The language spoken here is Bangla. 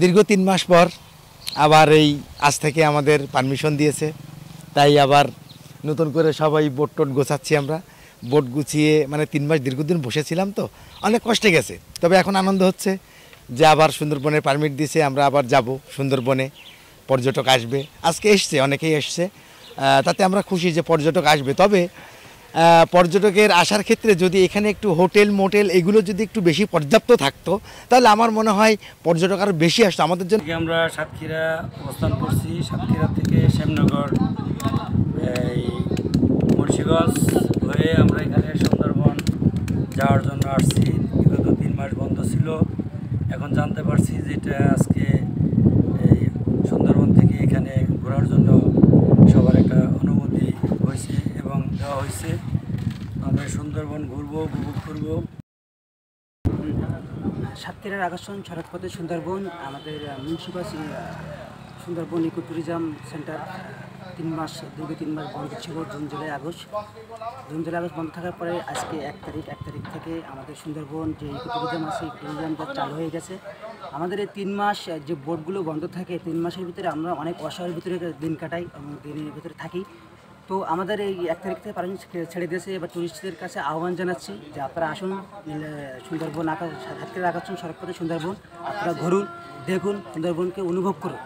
দীর্ঘ 3 মাস পর আবার এই আজ থেকে আমাদের পারমিশন দিয়েছে, তাই আবার নতুন করে সবাই বোট টোট গোছাচ্ছি আমরা। বোট গুছিয়ে মানে 3 মাস দীর্ঘদিন বসেছিলাম, তো অনেক কষ্টে গেছে। তবে এখন আনন্দ হচ্ছে যে আবার সুন্দরবনের পারমিট দিয়েছে, আমরা আবার যাব সুন্দরবনে। পর্যটক আসবে, আজকে এসছে, অনেকেই এসছে, তাতে আমরা খুশি যে পর্যটক আসবে। তবে পর্যটকের আসার ক্ষেত্রে যদি এখানে একটু হোটেল মোটেল এগুলো যদি একটু বেশি পর্যাপ্ত থাকতো, তাহলে আমার মনে হয় পর্যটক আরও বেশি আসতো আমাদের জন্য। আমরা সাতক্ষীরা অবস্থান করছি। সাতক্ষীরা থেকে শ্যামনগর, এই মুন্সিগঞ্জ হয়ে আমরা এখানে সুন্দরবন যাওয়ার জন্য আসছি। বিগত 3 মাস বন্ধ ছিল, এখন জানতে পারছি যে এটা আজকে এই সুন্দরবন থেকে এখানে ঘোরার জন্য সবার একটা অনুমতি হয়েছে এবং দেওয়া হয়েছে। আমরা সুন্দরবন ঘুরবো, উপভোগ করবো। সাতক্ষীরার আকর্ষণ সড়কপথে সুন্দরবন, আমাদের Munshiganj Sundarban eco tourism centre 3 মাস দীর্ঘ 3 মাস বন্ধ ছিল। জুন জুলাই আগস্ট বন্ধ থাকার পরে আজকে 1 তারিখ থেকে আমাদের সুন্দরবন যে ইকো ট্যুরিজম আছে, ইকো ট্যুরিজমটা চালু হয়ে গেছে। আমাদের এই 3 মাস যে বোটগুলো বন্ধ থাকে, 3 মাসের ভিতরে আমরা অনেক অসহায়ের ভিতরে দিন কাটাই এবং দিনের ভিতরে থাকি। তো আমাদের এই 1 তারিখ থেকে পারমিশন ছেড়ে দিয়েছে। এবার টুরিস্টদের কাছে আহ্বান জানাচ্ছি যে আপনারা আসুন সুন্দরবন সাতক্ষীরা আকর্ষণ সড়কপথে সুন্দরবন, আপনারা ঘুরুন, দেখুন, সুন্দরবনকে অনুভব করুন।